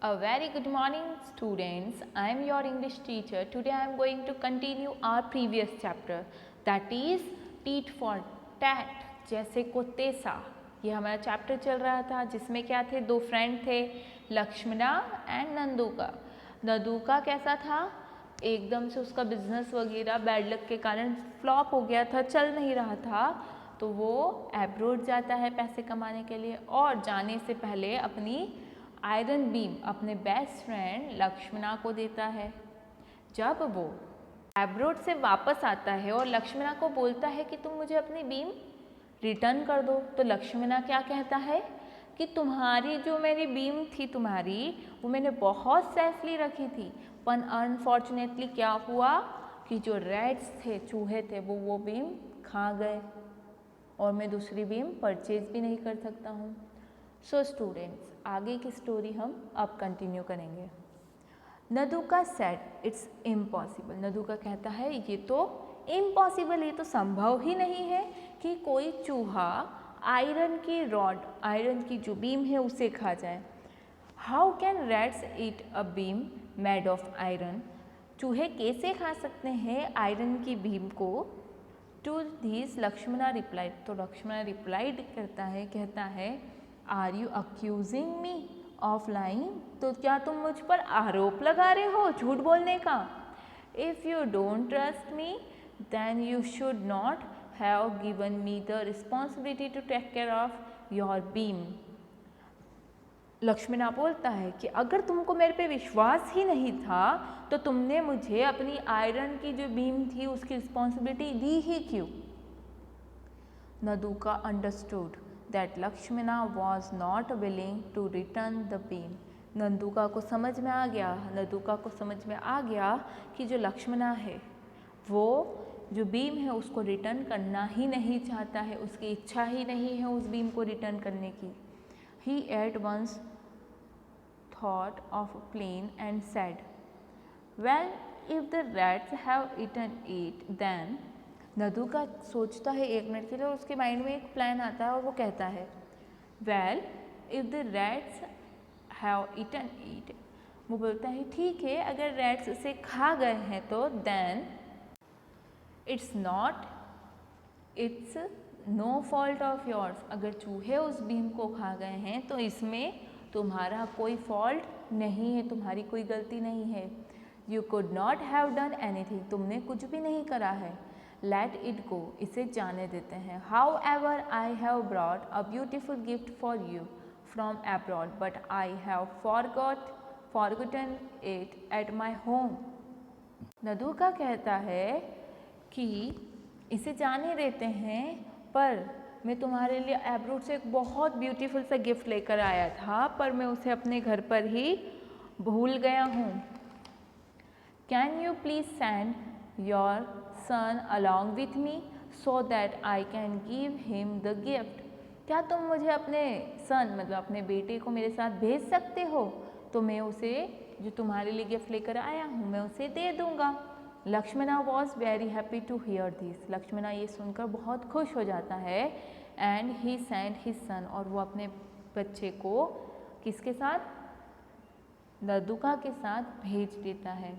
A very good morning students. I am your English teacher. Today I am going to continue our previous chapter, that is tit for tat, जैसे को तैसा। ये हमारा chapter चल रहा था जिसमें क्या थे, दो फ्रेंड थे, लक्ष्मणा एंड नंदुका। नंदुका कैसा था, एकदम से उसका बिजनेस वगैरह बैड लक के कारण फ्लॉप हो गया था, चल नहीं रहा था, तो वो एब्रोड जाता है पैसे कमाने के लिए और जाने से पहले अपनी आयरन बीम अपने बेस्ट फ्रेंड लक्ष्मणा को देता है। जब वो एब्रोड से वापस आता है और लक्ष्मणा को बोलता है कि तुम मुझे अपनी बीम रिटर्न कर दो, तो लक्ष्मणा क्या कहता है कि तुम्हारी जो मेरी बीम थी तुम्हारी, वो मैंने बहुत सेफली रखी थी, पर अनफॉर्चुनेटली क्या हुआ कि जो रैट्स थे, चूहे थे, वो बीम खा गए और मैं दूसरी बीम परचेज भी नहीं कर सकता हूँ। सो स्टूडेंट्स, आगे की स्टोरी हम अब कंटिन्यू करेंगे। नंदुका सेड इट्स इम्पॉसिबल। नंदुका कहता है ये तो इम्पॉसिबल, ये तो संभव ही नहीं है कि कोई चूहा आयरन की रॉड, आयरन की जो बीम है उसे खा जाए। How can rats eat a beam made of iron? चूहे कैसे खा सकते हैं आयरन की बीम को? टू दिस लक्ष्मणा रिप्लाइड, तो लक्ष्मणा रिप्लाइड करता है, कहता है are you accusing me of lying? तो क्या तुम मुझ पर आरोप लगा रहे हो झूठ बोलने का? If you don't trust me then you should not have given me the responsibility to take care of your beam. Lakshmana बोलता है कि अगर तुमको मेरे पे विश्वास ही नहीं था तो तुमने मुझे अपनी आयरन की जो बीम थी उसकी रिस्पॉन्सिबिलिटी दी ही क्यों? Nanduka understood that Lakshmana was not willing to return the beam. Nanduka को समझ में आ गया, नंदुका को समझ में आ गया कि जो लक्ष्मणा है वो जो बीम है उसको रिटर्न करना ही नहीं चाहता है, उसकी इच्छा ही नहीं है उस बीम को रिटर्न करने की। He at once thought of a plan and said, well, if the rats have eaten it, then नंदुका सोचता है एक मिनट के लिए और उसके माइंड में एक प्लान आता है और वो कहता है well if the rats have eaten it, वो बोलता है ठीक है अगर रैट्स उसे खा गए हैं तो then it's no fault of yours, अगर चूहे उस बीम को खा गए हैं तो इसमें तुम्हारा कोई फॉल्ट नहीं है, तुम्हारी कोई गलती नहीं है। You could not have done anything, तुमने कुछ भी नहीं करा है। लेट इट गो, इसे जाने देते हैं। However I have brought a beautiful gift for you from abroad but I have forgotten it at my home. Nanduka कहता है कि इसे जाने देते हैं, पर मैं तुम्हारे लिए एब्रोड से एक बहुत ब्यूटीफुल सा गिफ्ट लेकर आया था, पर मैं उसे अपने घर पर ही भूल गया हूँ। Can you please send your son along with me so that I can give him the gift? क्या तुम मुझे अपने सन मतलब अपने बेटे को मेरे साथ भेज सकते हो, तो मैं उसे जो तुम्हारे लिए गिफ्ट लेकर आया हूँ मैं उसे दे दूँगा। Lakshmana was very happy to hear this, Lakshmana ये सुनकर बहुत खुश हो जाता है। And he send his son, और वो अपने बच्चे को किसके साथ, नंदुका के साथ भेज देता है।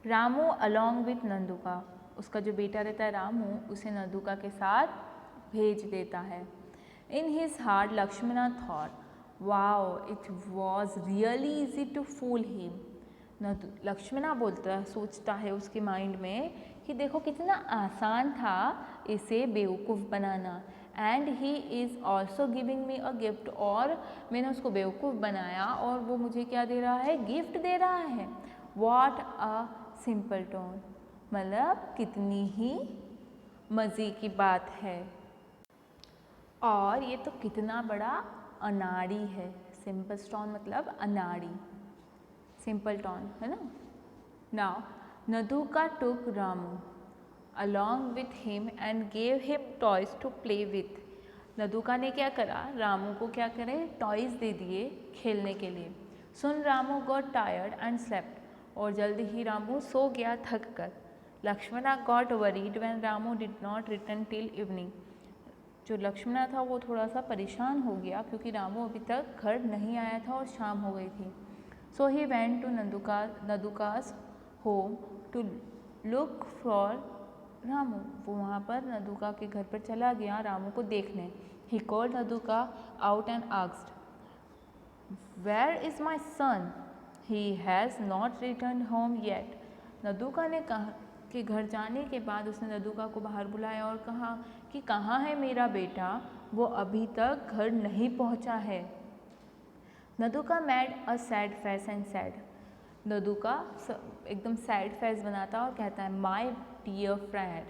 रामू अलॉन्ग विथ नंदुका, उसका जो बेटा रहता है रामू उसे नंदुका के साथ भेज देता है। In his heart Lakshmana thought wow it was really easy to fool him. Lakshmana बोलता है, सोचता है उसके माइंड में कि देखो कितना आसान था इसे बेवकूफ़ बनाना। And he is also giving me a gift, और मैंने उसको बेवकूफ़ बनाया और वो मुझे क्या दे रहा है, गिफ्ट दे रहा है। वॉट अ सिंपल टोन, मतलब कितनी ही मज़े की बात है, और ये तो कितना बड़ा अनाड़ी है। सिंपल टोन मतलब अनाड़ी, सिंपल टोन है ना। Now Nanduka took Ramu along with him and gave him toys to play with. Nanduka ने क्या करा, रामू को क्या करे, टॉयज दे दिए खेलने के लिए। Soon Ramu got tired and slept, और जल्दी ही रामू सो गया थक कर। Lakshmana got worried when Ramu did not return till evening. जो लक्ष्मणा था वो थोड़ा सा परेशान हो गया क्योंकि रामू अभी तक घर नहीं आया था और शाम हो गई थी। So he went to Naduka's home to look for Ramu. वो वहाँ पर नदुका के घर पर चला गया रामू को देखने। He called Naduka out and asked, where is my son? He has not return home yet. Naduka ने कहा कि घर जाने के बाद उसने नदुका को बाहर बुलाया और कहा कि कहाँ है मेरा बेटा, वो अभी तक घर नहीं पहुँचा है। Naduka made a sad face and said. Naduka एकदम सैड फेस बनाता और कहता है, my dear friend,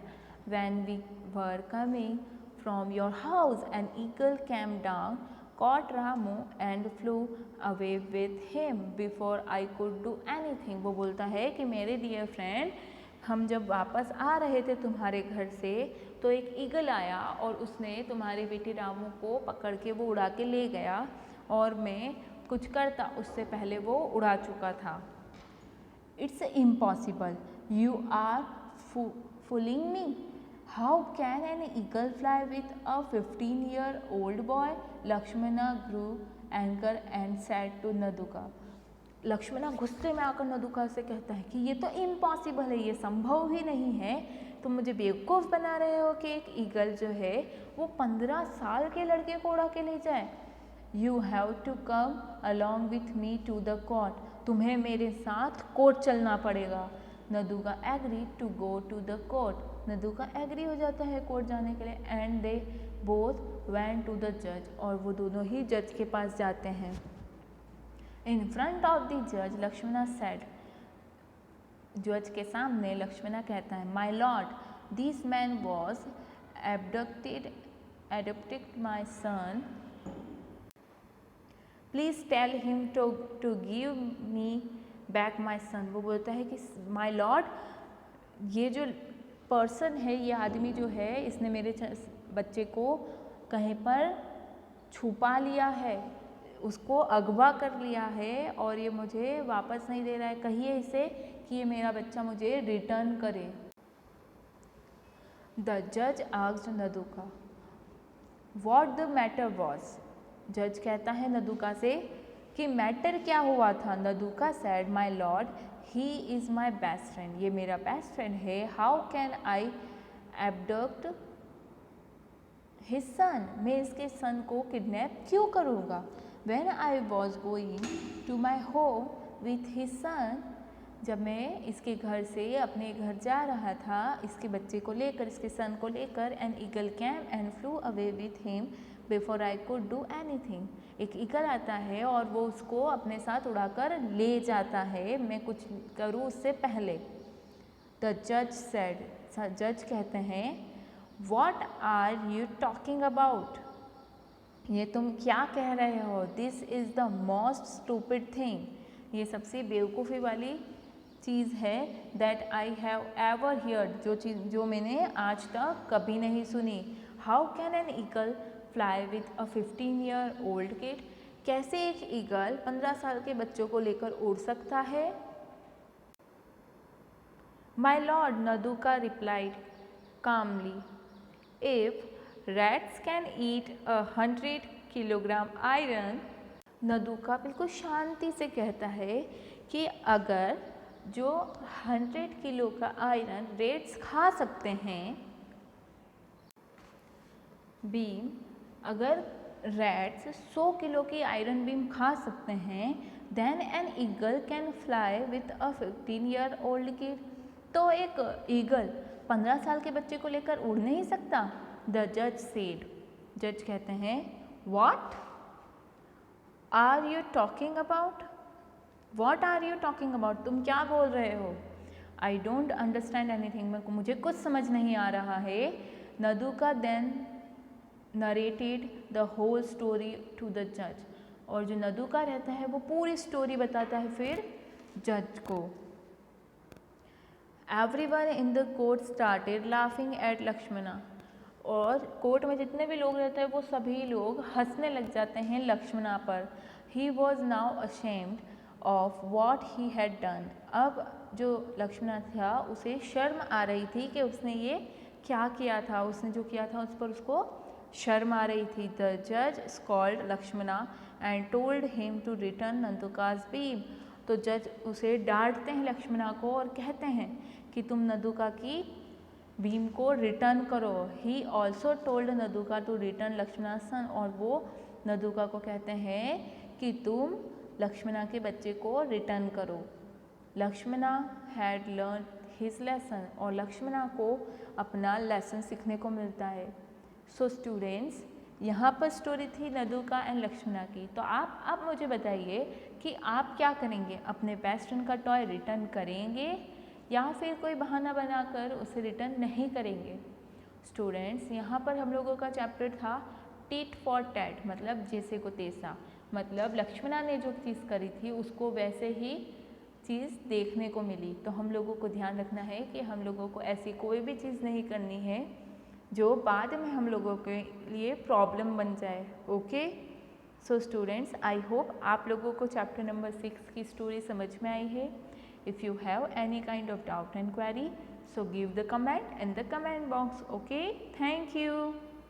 when we were coming from your house an eagle came down, caught Ramu and flew away with him before I could do anything। वो बोलता है कि मेरे डियर फ्रेंड, हम जब वापस आ रहे थे तुम्हारे घर से तो एक ईगल आया और उसने तुम्हारे बेटे रामू को पकड़ के वो उड़ा के ले गया और मैं कुछ करता उससे पहले वो उड़ा चुका था। It's impossible, you are fooling me। How can an eagle fly with a 15-year-old boy? Lakshmana grew angry and said to Naduka। Lakshmana गुस्से में आकर नदुका से कहता है कि ये तो इम्पॉसिबल है, ये संभव ही नहीं है। तुम मुझे बेवकूफ़ बना रहे हो कि एक ईगल जो है वो 15 साल के लड़के को उड़ा के ले जाए। You have to come along with me to the court. तुम्हें मेरे साथ कोर्ट चलना पड़ेगा। Naduka agree to go to the court. Naduka agree हो जाता है कोर्ट जाने के लिए। And they both went to the जज। और वो दोनों ही जज के पास जाते हैं। इन फ्रंट ऑफ द जज लक्ष्मणा सेड। जज के सामने लक्ष्मणा कहता है, my lord, this man was adapted my son, please tell him to give me back my son. वो बोलता है कि माई लॉर्ड, ये जो पर्सन है, ये आदमी जो है, इसने मेरे बच्चे को कहीं पर छुपा लिया है, उसको अगवा कर लिया है और ये मुझे वापस नहीं दे रहा है। कहिए इसे कि ये मेरा बच्चा मुझे रिटर्न करे। द जज asked Naduka what the matter was. जज कहता है नदुका से कि मैटर क्या हुआ था। Naduka said, my lord, he is my best friend. ये मेरा बेस्ट फ्रेंड है। How can I abduct his son. मैं इसके सन को किडनैप क्यों करूँगा। When I was going to my home with his son, जब मैं इसके घर से अपने घर जा रहा था इसके बच्चे को लेकर, इसके सन को लेकर, an eagle came and flew away with him before I could do anything। एक ईगल आता है और वो उसको अपने साथ उड़ाकर ले जाता है, मैं कुछ करूँ उससे पहले। The judge said, जज कहते हैं, What are you talking about? ये तुम क्या कह रहे हो। This is the most stupid thing. ये सबसे बेवकूफ़ी वाली चीज़ है that I have ever heard, जो मैंने आज तक कभी नहीं सुनी। How can an eagle fly with a 15-year-old kid. कैसे एक ईगल 15 साल के बच्चों को लेकर उड़ सकता है। My lord, Naduka replied calmly, if rats can eat 100 kilogram iron. Naduka बिल्कुल शांति से कहता है कि अगर जो 100 किलो का आयरन रेट्स खा सकते हैं, बीम, अगर रैट्स 100 किलो की आयरन बीम खा सकते हैं, then an eagle can fly with a 15-year-old kid. तो एक ईगल 15 साल के बच्चे को लेकर उड़ नहीं सकता। द जज सेड। जज कहते हैं, what are you talking about. What are you talking about, तुम क्या बोल रहे हो। आई डोंट अंडरस्टैंड एनीथिंग, मुझे कुछ समझ नहीं आ रहा है। Naduka then narrated the whole story to the जज। और जो नदुका रहता है वो पूरी स्टोरी बताता है फिर जज को। Everyone in the court started laughing at Lakshmana. और कोर्ट में जितने भी लोग रहते हैं वो सभी लोग हंसने लग जाते हैं लक्ष्मणा पर। He was now ashamed of what he had done. अब जो लक्ष्मणा था उसे शर्म आ रही थी कि उसने ये क्या किया था, उसने जो किया था उस पर उसको शर्म आ रही थी। द जज scolded Lakshmana and told him to return Nanduka's beam. तो जज उसे डांटते हैं लक्ष्मणा को और कहते हैं कि तुम नंदुका की भीम को रिटर्न करो। He also told Nanduka to return Lakshmana son, और वो नंदुका को कहते हैं कि तुम लक्ष्मणा के बच्चे को रिटर्न करो। Lakshmana had learn his lesson, और लक्ष्मणा को अपना लेसन सीखने को मिलता है। सो स्टूडेंट्स, यहाँ पर स्टोरी थी नंदुका एंड लक्ष्मणा की। तो आप अब मुझे बताइए कि आप क्या करेंगे, अपने बेस्ट फ्रेंड का टॉय रिटर्न करेंगे या फिर कोई बहाना बनाकर उसे रिटर्न नहीं करेंगे। स्टूडेंट्स, यहाँ पर हम लोगों का चैप्टर था टीट फॉर टैट, मतलब जैसे को तैसा। मतलब लक्ष्मणा ने जो चीज़ करी थी उसको वैसे ही चीज़ देखने को मिली। तो हम लोगों को ध्यान रखना है कि हम लोगों को ऐसी कोई भी चीज़ नहीं करनी है जो बाद में हम लोगों के लिए प्रॉब्लम बन जाए। Okay, so students, I hope आप लोगों को चैप्टर नंबर 6 की स्टोरी समझ में आई है। If you have any kind of doubt and query, so give the comment in the comment box. Okay, thank you.